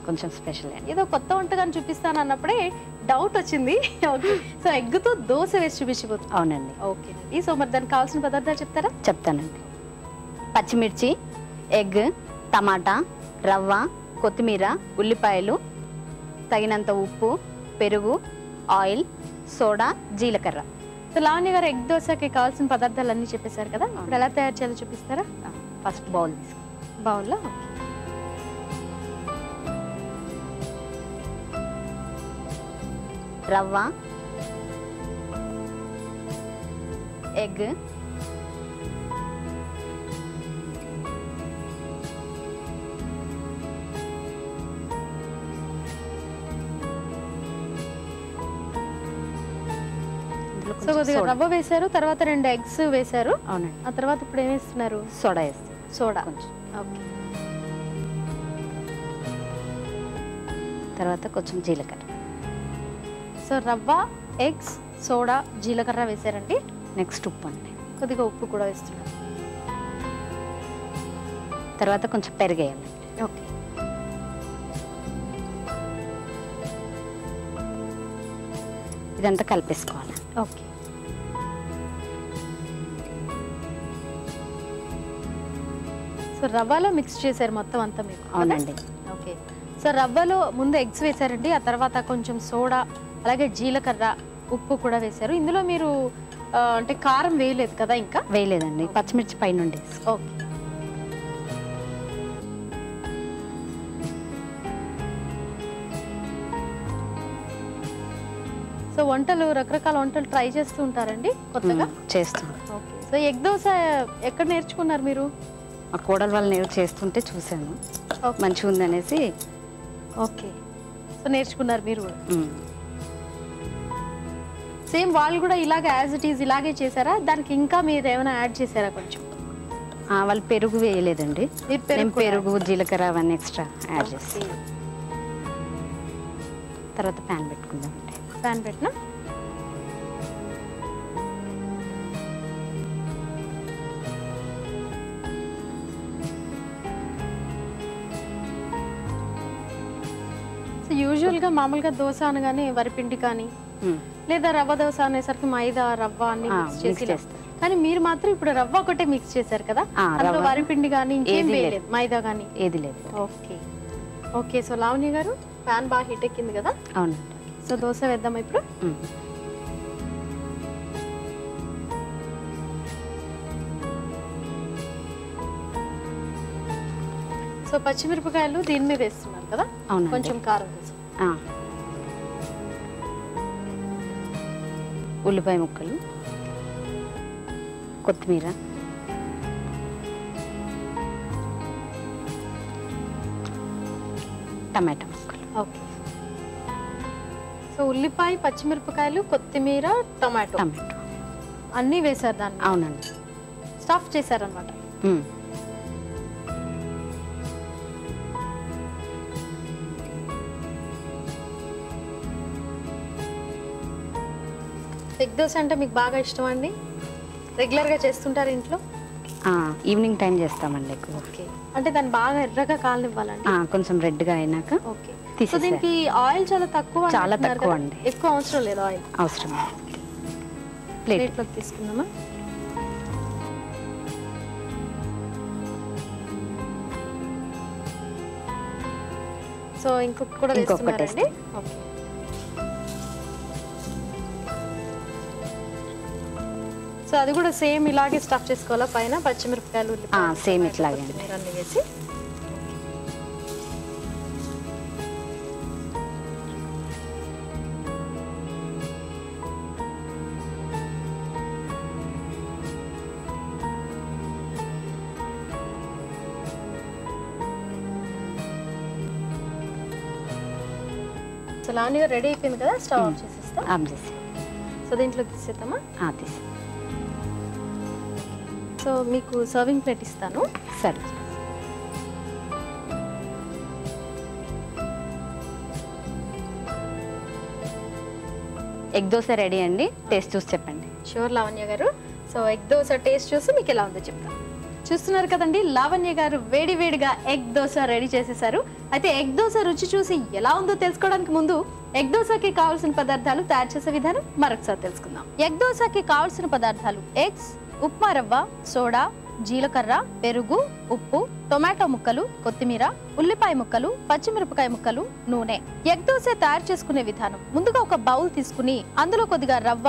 కొంచెం స్పెషల్ అండి. ఏదో కొత్త వంటకాన్ని చూపిస్తాను అన్నప్పుడే డౌట్ వచ్చింది. ఓకే, సో ఎగ్తో దోశ వేసి చూపించబోతుంది. అవునండి. ఓకేనండి. సో మరి దానికి కావాల్సిన పదార్థాలు చెప్తారా? చెప్తానండి. పచ్చిమిర్చి, ఎగ్, టమాటా, రవ్వ, కొత్తిమీర, ఉల్లిపాయలు, తగినంత ఉప్పు, పెరుగు, ఆయిల్, సోడా, జీలకర్ర. సో లావణ్య గారు ఎగ్ దోశకి కావాల్సిన పదార్థాలు అన్నీ చెప్పేశారు కదా, ఇప్పుడు ఎలా తయారు చేయాలో చూపిస్తారా? ఫస్ట్ బౌల్ బౌల్లో రవ్వ, ఎగ్, సో కొద్దిగా రవ్వ వేశారు, తర్వాత 2 ఎగ్స్ వేశారు. అవునండి. ఆ తర్వాత ఇప్పుడు ఏం వేస్తున్నారు? సోడా వేస్తారు. సోడా కొంచెం. ఓకే. తర్వాత కొంచెం జీలకర్ర. సో రవ్వ, ఎగ్స్, సోడా, జీలకర్ర వేశారండి. నెక్స్ట్ ఉప్పు అండి. కొద్దిగా ఉప్పు కూడా వేస్తున్నారు. తర్వాత కొంచెం పెరిగేయాలి. ఓకే. ఇదంతా కలిపేసుకోవాలి. ఓకే. సో రవ్వలో మిక్స్ చేశారు మొత్తం అంతా మీరు? అవునండి. ఓకే. సో రవ్వలో ముందు ఎగ్స్ వేశారండి, ఆ తర్వాత కొంచెం సోడా, అలాగే జీలకర్ర, ఉప్పు కూడా వేశారు. ఇందులో మీరు అంటే కారం వేయలేదు కదా? ఇంకా వేయలేదండి. పచ్చిమిర్చి పైనుండి. ఓకే. సో వంటలు, రకరకాల వంటలు ట్రై చేస్తూ ఉంటారండి కొత్తగా? చేస్తాం. ఓకే. సో ఎగ్ దోశ ఎక్కడ నేర్చుకున్నారు మీరు? ఆ కోడలు వాళ్ళు నేను చేస్తుంటే చూశాను, మంచిగా ఉందనేసి. ఓకే. సో నేర్చుకున్నారు మీరు కూడా? సేమ్ వాళ్ళు కూడా ఇలాగే యాజ్ ఇట్ ఈజ్ ఇలాగే చేశారా? దానికి ఇంకా మీరు ఏమైనా యాడ్ చేశారా కొంచెం? వాళ్ళు పెరుగు వేయలేదండి. పెరుగు, జీలకర్ర అవన్నీ ఎక్స్ట్రా యాడ్ చేసి. తర్వాత ప్యాన్ పెట్టుకుందామండి. ప్యాన్ పెట్టినా యూజువల్గా మామూలుగా దోశ అనగానే వరిపిండి కానీ లేదా రవ్వ దోశ అనేసరికి మైదా, రవ్వ అన్ని మిక్స్ చేసి చేస్తారు. కానీ మీరు మాత్రం ఇప్పుడు రవ్వ ఒకటే మిక్స్ చేశారు కదా, అందులో వరిపిండి కానీ ఇంకేం వేయలేదు, మైదా కానీ ఏది లేదు. ఓకే. ఓకే. సో లావణ్య గారు, ప్యాన్ బాగా హీట్ ఎక్కింది కదా? అవునండి. సో దోశ వేద్దాం ఇప్పుడు. సో పచ్చిమిరపకాయలు దీని మీద వేస్తున్నారు కదా? అవును. కొంచెం కారం వేసి, ఉల్లిపాయ ముక్కలు, కొత్తిమీర, టమాటా ముక్కలు. ఓకే. సో ఉల్లిపాయ, పచ్చిమిరపకాయలు, కొత్తిమీర, టమాటో అన్నీ వేశారు దాన్ని? అవునండి. స్టఫ్ చేశారనమాట. ఎగ్ దోశ అంటే మీకు బాగా ఇష్టం అండి? రెగ్యులర్గా చేస్తుంటారు ఇంట్లో? ఈవినింగ్ టైం చేస్తామండి ఎక్కువ. ఓకే. అంటే దాన్ని బాగా ఎర్రగా కాలనివ్వాలండి? కొంచెం రెడ్గా అయినాక. ఓకే. సో దీనికి ఆయిల్ చాలా తక్కువ? చాలా తక్కువ అండి. ఎక్కువ అవసరం లేదు ఆయిల్? అవసరం. ప్లేట్లోకి తీసుకుందామా? సో ఇంకొకటి కూడా వేస్తున్నారండి? ఓకే. సో అది కూడా సేమ్ ఇలాగే స్టఫ్ చేసుకోవాలా? పైన పచ్చిమిరపకాయలు, సేమ్ ఇట్లాగే అన్ని వేసి. సో లావణ్య రెడీ అయిపోయింది కదా, స్టవ్ ఆఫ్ చేసేస్తా. ఆఫ్ చేసి. సో దీంట్లోకి తీసేద్దామా? తీసి. సో మీకు సర్వింగ్ ప్లేట్ ఇస్తాను. సరే. ఎగ్ దోశ రెడీ అండి, టేస్ట్ చూసి చెప్పండి. షూర్ లావణ్య గారు. సో ఎగ్ దోశ టేస్ట్ చూసి మీకు ఎలా ఉందో చెప్తాను. చూస్తున్నారు కదండి, లావణ్య గారు వేడి వేడిగా ఎగ్ దోశ రెడీ చేసేసారు. అయితే ఎగ్ దోశ రుచి చూసి ఎలా ఉందో తెలుసుకోవడానికి ముందు ఎగ్ దోశకి కావాల్సిన పదార్థాలు, తయారు చేసే విధానం మరొకసారి తెలుసుకుందాం. ఎగ్ దోశకి కావాల్సిన పదార్థాలు: ఎగ్స్, ఉప్మా రవ్వ, సోడా, జీలకర్ర, పెరుగు, ఉప్పు, టొమాటో ముక్కలు, కొత్తిమీర, ఉల్లిపాయ ముక్కలు, పచ్చిమిరపకాయ ముక్కలు, నూనె. ఎగ్ దోశ తయారు చేసుకునే విధానం: ముందుగా ఒక బౌల్ తీసుకుని అందులో కొద్దిగా రవ్వ,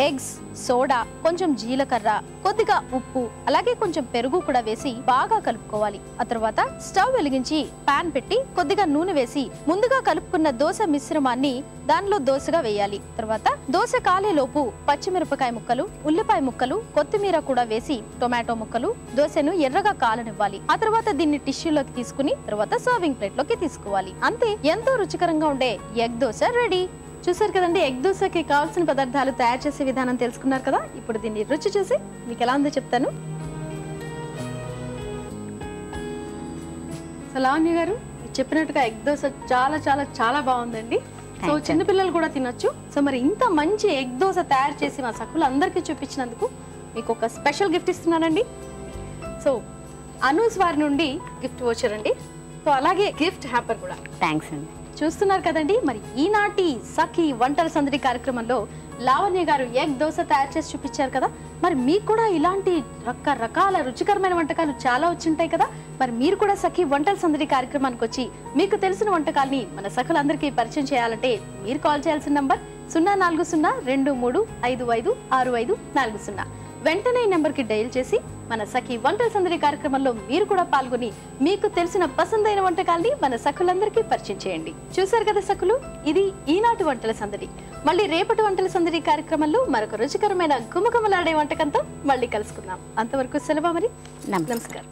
ఎగ్స్, సోడా, కొంచెం జీలకర్ర, కొద్దిగా ఉప్పు, అలాగే కొంచెం పెరుగు కూడా వేసి బాగా కలుపుకోవాలి. ఆ తర్వాత స్టవ్ వెలిగించి పాన్ పెట్టి కొద్దిగా నూనె వేసి ముందుగా కలుపుకున్న దోశ మిశ్రమాన్ని దానిలో దోశగా వేయాలి. తర్వాత దోశ కాలేలోపు పచ్చిమిరపకాయ ముక్కలు, ఉల్లిపాయ ముక్కలు, కొత్తిమీర కూడా వేసి టొమాటో ముక్కలు దోశను ఎర్రగా కాలనివ్వాలి. ఆ తర్వాత దీన్ని టిష్యూలోకి తీసుకుని తర్వాత సర్వింగ్ ప్లేట్ లోకి తీసుకోవాలి. అంతే, ఎంతో రుచికరంగా ఉండే ఎగ్ దోశ రెడీ. చూసారు కదండి, ఎగ్ దోశకి కావాల్సిన పదార్థాలు, తయారు చేసే విధానం తెలుసుకున్నారు కదా. ఇప్పుడు దీన్ని రుచి చూసి మీకు ఎలా ఉందో చెప్తాను. లావణ్య గారు చెప్పినట్టుగా ఎగ్ దోశ చాలా చాలా చాలా బాగుందండి. సో చిన్నపిల్లలు కూడా తినొచ్చు. సో మరి ఇంత మంచి ఎగ్ దోశ తయారు చేసి మా సఖులు అందరికీ చూపించినందుకు మీకు ఒక స్పెషల్ గిఫ్ట్ ఇస్తున్నానండి. సో అనూస్ వారి నుండి గిఫ్ట్ వోచర్ అండి. సో అలాగే గిఫ్ట్ హ్యాంపర్ కూడా. థ్యాంక్స్ అండి. చూస్తున్నారు కదండి, మరి ఈనాటి సఖి వంటల సందడి కార్యక్రమంలో లావణ్య గారు ఎగ్ దోశ తయారు చేసి చూపించారు కదా. మరి మీకు కూడా ఇలాంటి రకరకాల రుచికరమైన వంటకాలు చాలా వచ్చింటాయి కదా. మరి మీరు కూడా సఖి వంటల సందడి కార్యక్రమానికి వచ్చి మీకు తెలిసిన వంటకాల్ని మన సఖులందరికీ పరిచయం చేయాలంటే మీరు కాల్ చేయాల్సిన నంబర్ 04023556540. వెంటనే ఈ నెంబర్కి డయల్ చేసి మన సఖి వంటల సందడి కార్యక్రమంలో మీరు కూడా పాల్గొని మీకు తెలిసిన పసందైన వంటకాల్ని మన సఖులందరికీ పరిచయం చేయండి. చూసారు కదా సఖులు, ఇది ఈనాటి వంటల సందడి. మళ్ళీ రేపటి వంటల సందడి కార్యక్రమంలో మరొక రుచికరమైన గుమగుమలాడే వంటకంతో మళ్ళీ కలుసుకుందాం. అంతవరకు సెలవు మరి. నమస్కారం.